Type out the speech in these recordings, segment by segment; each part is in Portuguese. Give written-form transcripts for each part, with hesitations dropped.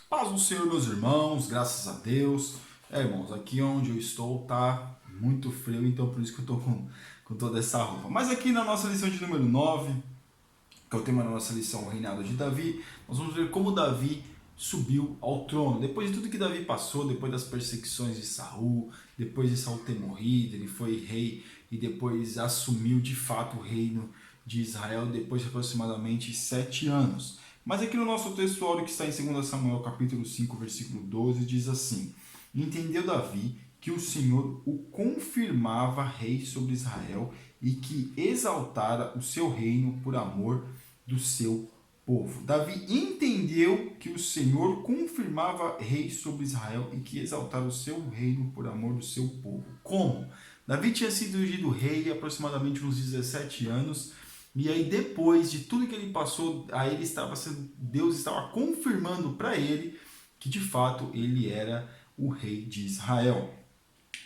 Paz do Senhor, meus irmãos, graças a Deus. Irmãos, aqui onde eu estou tá muito frio, então por isso que eu estou com toda essa roupa. Mas aqui na nossa lição de número 9, que é o tema da nossa lição, o reinado de Davi, nós vamos ver como Davi subiu ao trono. Depois de tudo que Davi passou, depois das perseguições de Saul, depois de Saul ter morrido, ele foi rei e depois assumiu de fato o reino de Israel depois de aproximadamente 7 anos. Mas aqui no nosso texto áureo que está em 2 Samuel capítulo 5, versículo 12, diz assim: Entendeu Davi que o Senhor o confirmava rei sobre Israel e que exaltara o seu reino por amor do seu povo. Davi entendeu que o Senhor confirmava rei sobre Israel e que exaltara o seu reino por amor do seu povo. Como? Davi tinha sido ungido rei há aproximadamente uns 17 anos. E aí depois de tudo que ele passou, aí Deus estava confirmando para ele que de fato ele era o rei de Israel.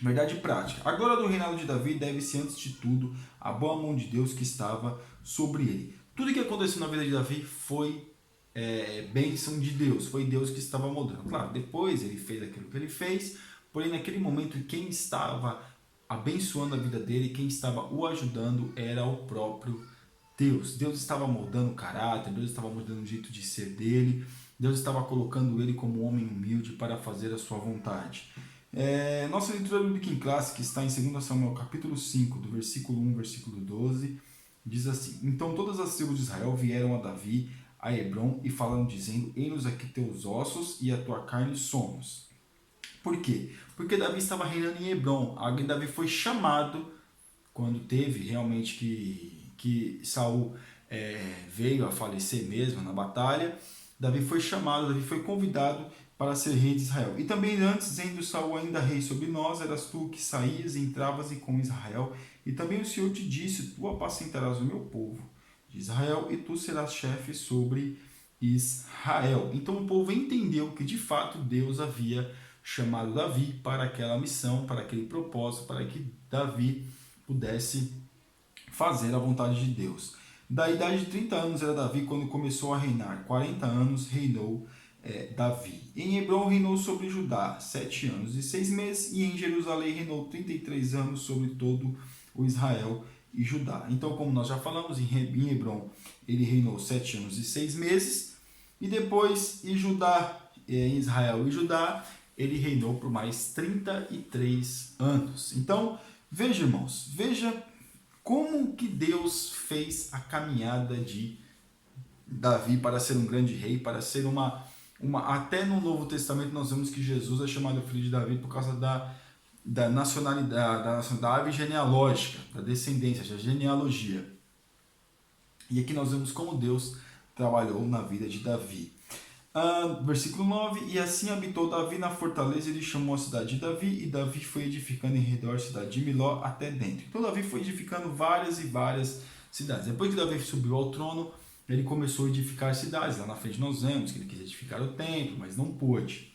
Verdade prática. A glória do reinado de Davi deve-se antes de tudo à boa mão de Deus que estava sobre ele. Tudo que aconteceu na vida de Davi foi bênção de Deus, foi Deus que estava moldando. Claro, depois ele fez aquilo que ele fez, porém naquele momento quem estava abençoando a vida dele, quem estava o ajudando era o próprio Deus. Deus estava moldando o caráter, Deus estava moldando o jeito de ser dele, Deus estava colocando ele como um homem humilde para fazer a sua vontade. Nossa leitura bíblica em classe, que está em 2 Samuel capítulo 5, do versículo 1 versículo 12, diz assim: Então todas as tribos de Israel vieram a Davi, a Hebron, e falaram dizendo: Eis-nos aqui teus ossos e a tua carne somos. Por quê? Porque Davi estava reinando em Hebron. Davi foi chamado quando teve realmente que Saul veio a falecer mesmo na batalha. Davi foi chamado, Davi foi convidado para ser rei de Israel. E também antes, sendo Saul ainda rei sobre nós, eras tu que saías e entravas com Israel. E também o Senhor te disse: Tu apacentarás o meu povo de Israel e tu serás chefe sobre Israel. Então o povo entendeu que de fato Deus havia chamado Davi para aquela missão, para aquele propósito, para que Davi pudesse fazer a vontade de Deus. Da idade de 30 anos era Davi quando começou a reinar. 40 anos reinou Davi. Em Hebron reinou sobre Judá 7 anos e 6 meses, e em Jerusalém reinou 33 anos sobre todo o Israel e Judá. Então, como nós já falamos, em Hebron ele reinou 7 anos e 6 meses, e depois em Israel e Judá ele reinou por mais 33 anos. Então, veja, irmãos, veja como que Deus fez a caminhada de Davi para ser um grande rei, para ser até no Novo Testamento nós vemos que Jesus é chamado filho de Davi por causa da nacionalidade, da árvore genealógica, da descendência, da genealogia. E aqui nós vemos como Deus trabalhou na vida de Davi. Versículo 9: E assim habitou Davi na fortaleza, ele chamou a cidade de Davi, e Davi foi edificando em redor da cidade de Miló até dentro. Então Davi foi edificando várias e várias cidades. Depois que Davi subiu ao trono, ele começou a edificar cidades. Lá na frente nós vemos que ele quis edificar o templo, mas não pôde.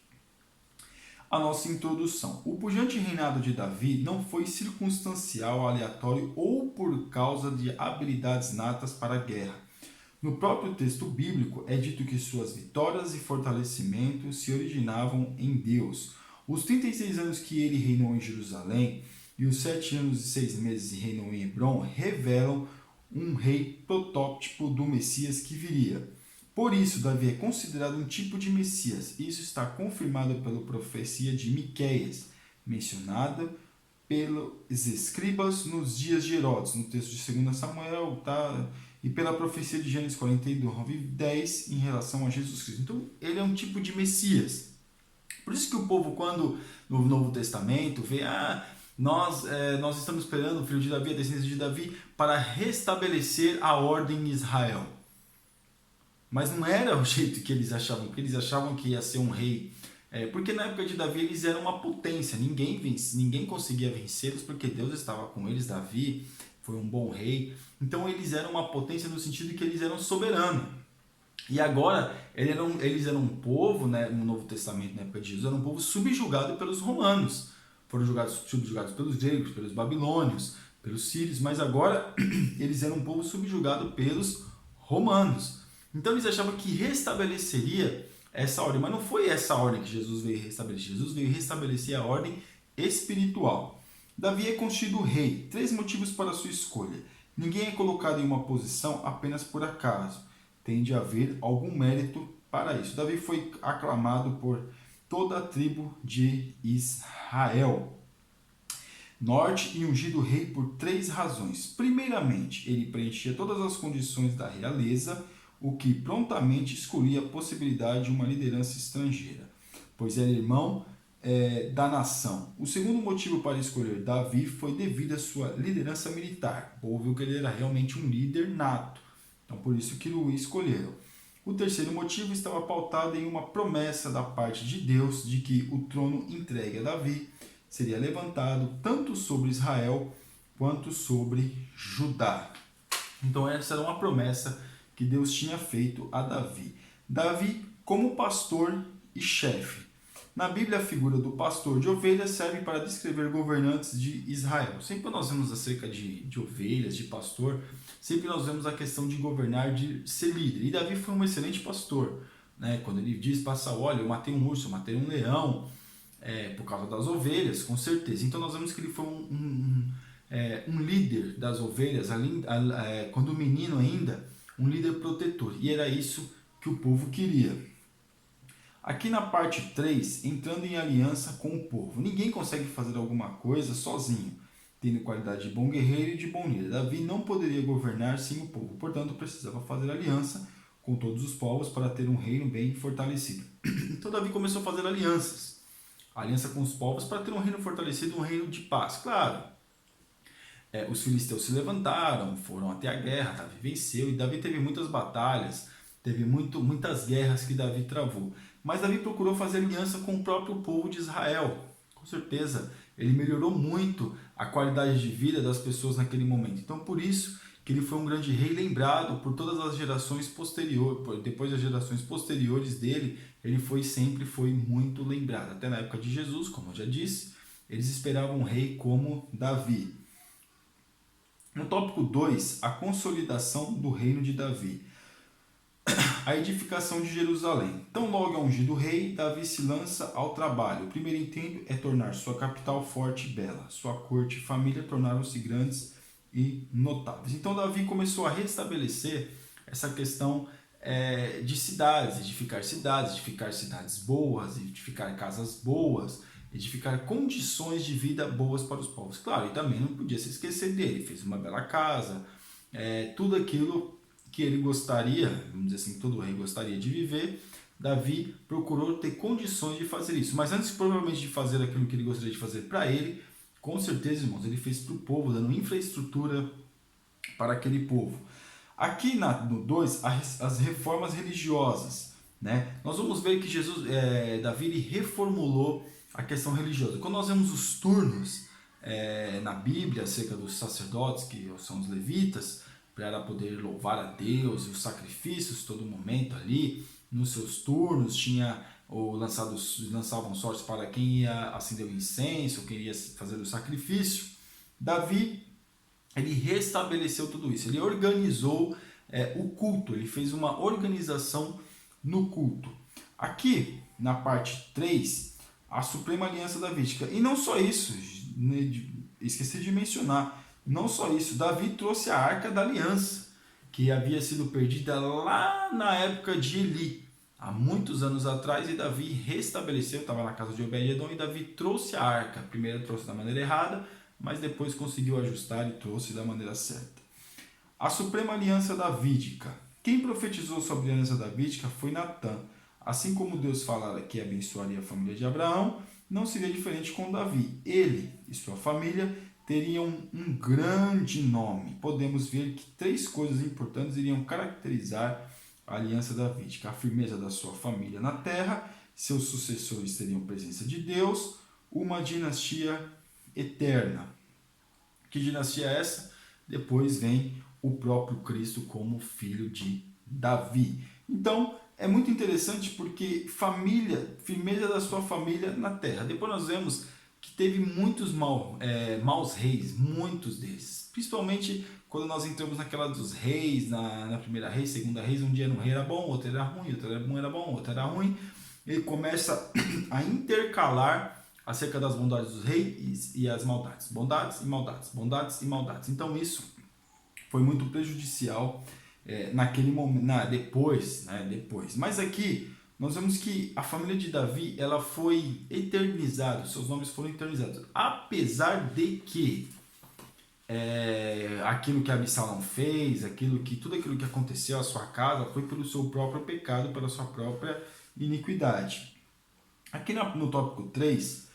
A nossa introdução. O pujante reinado de Davi não foi circunstancial, aleatório ou por causa de habilidades natas para a guerra. No próprio texto bíblico é dito que suas vitórias e fortalecimentos se originavam em Deus. Os 36 anos que ele reinou em Jerusalém e os 7 anos e 6 meses que reinou em Hebron revelam um rei protótipo do Messias que viria. Por isso, Davi é considerado um tipo de Messias. Isso está confirmado pela profecia de Miqueias, mencionada pelos escribas nos dias de Herodes, no texto de 2 Samuel, e pela profecia de Gênesis 42:10 em relação a Jesus Cristo. Então, ele é um tipo de Messias. Por isso que o povo, quando no Novo Testamento vê, nós estamos esperando o filho de Davi, a descendência de Davi, para restabelecer a ordem em Israel. Mas não era o jeito que eles achavam, porque eles achavam que ia ser um rei. Porque na época de Davi eles eram uma potência, ninguém conseguia vencê-los porque Deus estava com eles. Davi foi um bom rei, então eles eram uma potência no sentido de que eles eram soberanos. E agora eles eram um povo, né, no Novo Testamento, na época de Jesus, era um povo subjugado pelos romanos. Foram subjugados pelos gregos, pelos babilônios, pelos sírios, mas agora eles eram um povo subjugado pelos romanos. Então eles achavam que restabeleceria essa ordem. Mas não foi essa ordem que Jesus veio restabelecer. Jesus veio restabelecer a ordem espiritual. Davi é constituído rei. 3 motivos para a sua escolha. Ninguém é colocado em uma posição apenas por acaso. Tem de haver algum mérito para isso. Davi foi aclamado por toda a tribo de Israel. Norte e ungido rei por 3 razões. Primeiramente, ele preenchia todas as condições da realeza, o que prontamente excluía a possibilidade de uma liderança estrangeira, pois era irmão da nação. O segundo motivo para escolher Davi foi devido à sua liderança militar. O povo viu que ele era realmente um líder nato, então por isso que o escolheram. O terceiro motivo estava pautado em uma promessa da parte de Deus de que o trono entregue a Davi seria levantado tanto sobre Israel quanto sobre Judá. Então essa era uma promessa que Deus tinha feito a Davi. Davi como pastor e chefe. Na Bíblia, a figura do pastor de ovelhas serve para descrever governantes de Israel. Sempre nós vemos acerca de ovelhas, de pastor, sempre nós vemos a questão de governar, de ser líder. E Davi foi um excelente pastor, né? Quando ele diz, olha, eu matei um urso, eu matei um leão, por causa das ovelhas, com certeza. Então nós vemos que ele foi um líder das ovelhas, quando menino ainda, um líder protetor. E era isso que o povo queria. Aqui na parte 3, entrando em aliança com o povo. Ninguém consegue fazer alguma coisa sozinho, tendo qualidade de bom guerreiro e de bom líder. Davi não poderia governar sem o povo, portanto precisava fazer aliança com todos os povos para ter um reino bem fortalecido. Então Davi começou a fazer alianças. Aliança com os povos para ter um reino fortalecido, um reino de paz. Claro, os filisteus se levantaram, foram até a guerra, Davi venceu, e Davi teve muitas batalhas, teve muitas guerras que Davi travou. Mas Davi procurou fazer aliança com o próprio povo de Israel. Com certeza, ele melhorou muito a qualidade de vida das pessoas naquele momento. Então, por isso que ele foi um grande rei, lembrado por todas as gerações posteriores. Depois das gerações posteriores dele, ele sempre foi muito lembrado. Até na época de Jesus, como eu já disse, eles esperavam um rei como Davi. No tópico 2, a consolidação do reino de Davi. A edificação de Jerusalém. Tão logo é ungido rei, Davi se lança ao trabalho. O primeiro intento é tornar sua capital forte e bela. Sua corte e família tornaram-se grandes e notáveis. Então Davi começou a restabelecer essa questão de cidades, edificar cidades boas, edificar casas boas, edificar condições de vida boas para os povos. Claro, e também não podia se esquecer dele. Fez uma bela casa, tudo aquilo que ele gostaria, vamos dizer assim, todo rei gostaria de viver. Davi procurou ter condições de fazer isso. Mas antes, provavelmente, de fazer aquilo que ele gostaria de fazer para ele, com certeza, irmãos, ele fez para o povo, dando infraestrutura para aquele povo. Aqui no 2, as reformas religiosas, né? Nós vamos ver que Davi ele reformulou a questão religiosa. Quando nós vemos os turnos na Bíblia acerca dos sacerdotes, que são os levitas, para poder louvar a Deus, e os sacrifícios todo momento ali, nos seus turnos, lançavam sortes para quem ia acender o incenso, quem ia fazer o sacrifício. Davi, ele restabeleceu tudo isso, ele organizou o culto, ele fez uma organização no culto. Aqui, na parte 3, a Suprema Aliança Davídica. E não só isso, esqueci de mencionar, não só isso, Davi trouxe a Arca da Aliança, que havia sido perdida lá na época de Eli, há muitos anos atrás, e Davi restabeleceu, estava na casa de Obed-Edom, e Davi trouxe a Arca. Primeiro trouxe da maneira errada, mas depois conseguiu ajustar e trouxe da maneira certa. A Suprema Aliança Davídica. Quem profetizou sobre a Aliança Davídica foi Natã. Assim como Deus falara que abençoaria a família de Abraão, não seria diferente com Davi. Ele e sua família teriam um grande nome. Podemos ver que 3 coisas importantes iriam caracterizar a aliança davídica: a firmeza da sua família na terra, seus sucessores teriam presença de Deus, uma dinastia eterna. Que dinastia é essa? Depois vem o próprio Cristo como filho de Davi. Então, é muito interessante porque firmeza da sua família na terra. Depois nós vemos que teve muitos maus reis, muitos deles. Principalmente quando nós entramos naquela dos reis, na primeira reis, segunda reis, um dia um rei era bom, outro era ruim, outro era bom, outro era ruim. ele começa a intercalar acerca das bondades dos reis e as maldades. Bondades e maldades, bondades e maldades. Então isso foi muito prejudicial naquele momento, depois. Mas aqui nós vemos que a família de Davi ela foi eternizada, seus nomes foram eternizados, apesar de que aquilo que Absalão fez, tudo aquilo que aconteceu à sua casa foi pelo seu próprio pecado, pela sua própria iniquidade. Aqui no tópico 3,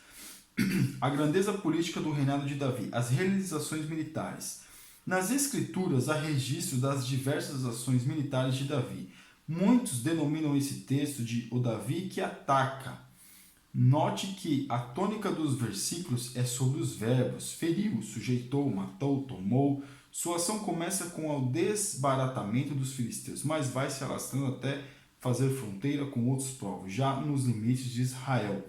a grandeza política do reinado de Davi, as realizações militares. Nas escrituras há registro das diversas ações militares de Davi. Muitos denominam esse texto de o Davi que ataca. Note que a tônica dos versículos é sobre os verbos: feriu, sujeitou, matou, tomou. Sua ação começa com o desbaratamento dos filisteus, mas vai se alastrando até fazer fronteira com outros povos, já nos limites de Israel.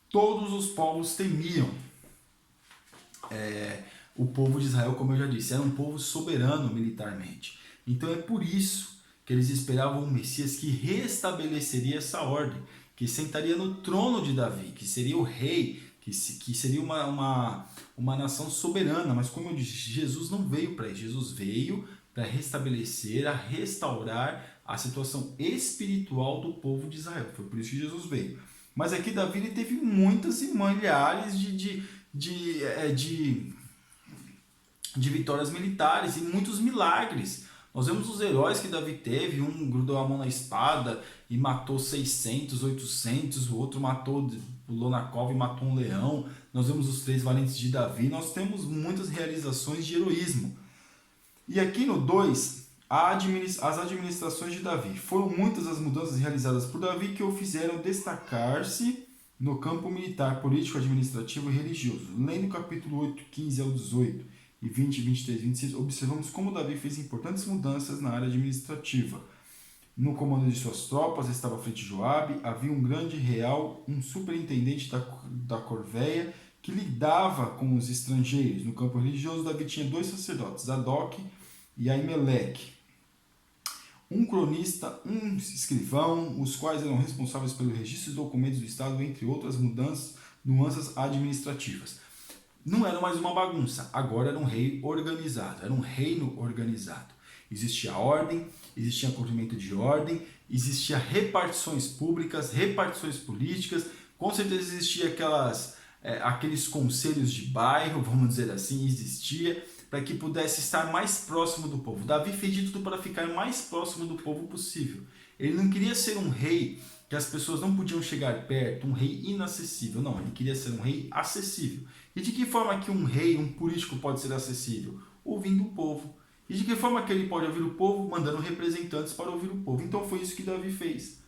Todos os povos temiam o povo de Israel, como eu já disse, era um povo soberano militarmente. Então é por isso que eles esperavam um Messias que restabeleceria essa ordem, que sentaria no trono de Davi, que seria o rei, que seria uma nação soberana. Mas como eu disse, Jesus não veio para isso. Jesus veio para restabelecer, a restaurar a situação espiritual do povo de Israel. Foi por isso que Jesus veio. Mas aqui Davi ele teve muitas e milhares de vitórias militares e muitos milagres. Nós vemos os heróis que Davi teve, um grudou a mão na espada e matou 600, 800, o outro pulou na cova e matou um leão. Nós vemos os 3 valentes de Davi, nós temos muitas realizações de heroísmo. E aqui no 2, as administrações de Davi. Foram muitas as mudanças realizadas por Davi que o fizeram destacar-se no campo militar, político, administrativo e religioso. Lendo o capítulo 8, 15 ao 18 e 20, 23, 26, observamos como Davi fez importantes mudanças na área administrativa. No comando de suas tropas estava à frente de Joabe, havia um grande real, um superintendente da corveia, que lidava com os estrangeiros. No campo religioso, Davi tinha 2 sacerdotes, Zadok e Aimeleque, um cronista, um escrivão, os quais eram responsáveis pelo registro de documentos do Estado, entre outras nuances administrativas. Não era mais uma bagunça, agora era um rei organizado, era um reino organizado. Existia ordem, existia cumprimento de ordem, existia repartições públicas, repartições políticas, com certeza existia aqueles conselhos de bairro, vamos dizer assim, existia, para que pudesse estar mais próximo do povo. Davi fez de tudo para ficar mais próximo do povo possível. Ele não queria ser um rei que as pessoas não podiam chegar perto, um rei inacessível. Não, ele queria ser um rei acessível. E de que forma que um rei, um político pode ser acessível? Ouvindo o povo. E de que forma que ele pode ouvir o povo? Mandando representantes para ouvir o povo. Então foi isso que Davi fez.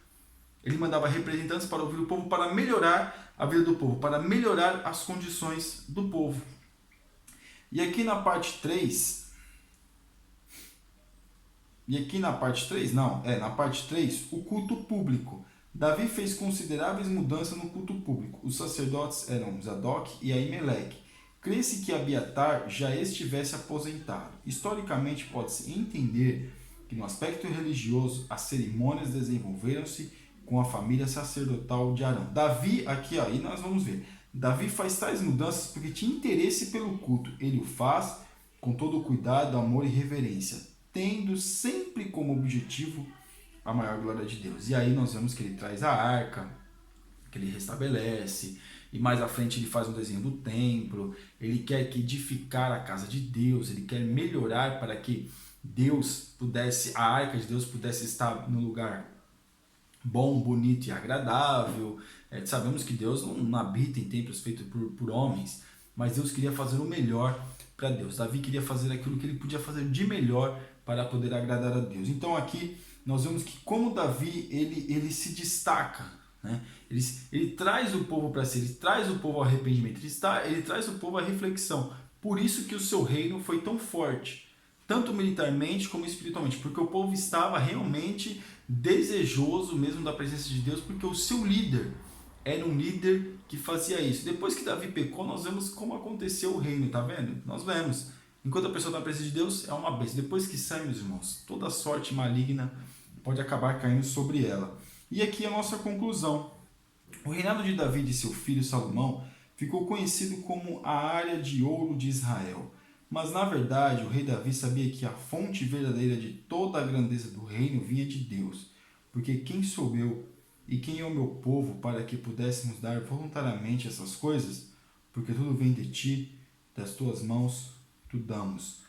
Ele mandava representantes para ouvir o povo, para melhorar a vida do povo, para melhorar as condições do povo. E aqui na parte 3... na parte 3, o culto público. Davi fez consideráveis mudanças no culto público. Os sacerdotes eram Zadok e Aimeleque. Crê-se que Abiatar já estivesse aposentado. Historicamente, pode-se entender que no aspecto religioso, as cerimônias desenvolveram-se com a família sacerdotal de Arão. Davi, aqui aí nós vamos ver, Davi faz tais mudanças porque tinha interesse pelo culto. Ele o faz com todo o cuidado, amor e reverência, tendo sempre como objetivo a maior glória de Deus. E aí nós vemos que ele traz a arca, que ele restabelece, e mais à frente ele faz um desenho do templo, ele quer edificar a casa de Deus, ele quer melhorar para que a arca de Deus pudesse estar no lugar bom, bonito e agradável. Sabemos que Deus não habita em templos feitos por homens, mas Deus queria fazer o melhor para Deus. Davi queria fazer aquilo que ele podia fazer de melhor para poder agradar a Deus. Então aqui nós vemos que como Davi ele se destaca, né? Ele traz o povo para si, ele traz o povo ao arrependimento, ele traz o povo à reflexão. Por isso que o seu reino foi tão forte, tanto militarmente como espiritualmente, porque o povo estava realmente desejoso mesmo da presença de Deus, porque o seu líder era um líder que fazia isso. Depois que Davi pecou, nós vemos como aconteceu o reino, tá vendo? Nós vemos. Enquanto a pessoa está na presença de Deus, é uma bênção. Depois que sai, meus irmãos, toda sorte maligna pode acabar caindo sobre ela. E aqui a nossa conclusão. O reinado de Davi e de seu filho Salomão ficou conhecido como a área de ouro de Israel. Mas na verdade, o rei Davi sabia que a fonte verdadeira de toda a grandeza do reino vinha de Deus. Porque quem sou eu e quem é o meu povo para que pudéssemos dar voluntariamente essas coisas? Porque tudo vem de ti, das tuas mãos, tu damos.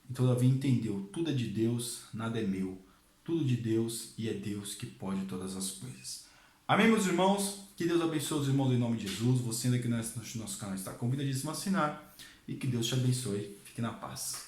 Então Davi entendeu, tudo é de Deus, nada é meu. Tudo de Deus e é Deus que pode todas as coisas. Amém, meus irmãos? Que Deus abençoe os irmãos em nome de Jesus. Você ainda que no nosso canal está convidadíssimo a assinar. E que Deus te abençoe. Fique na paz.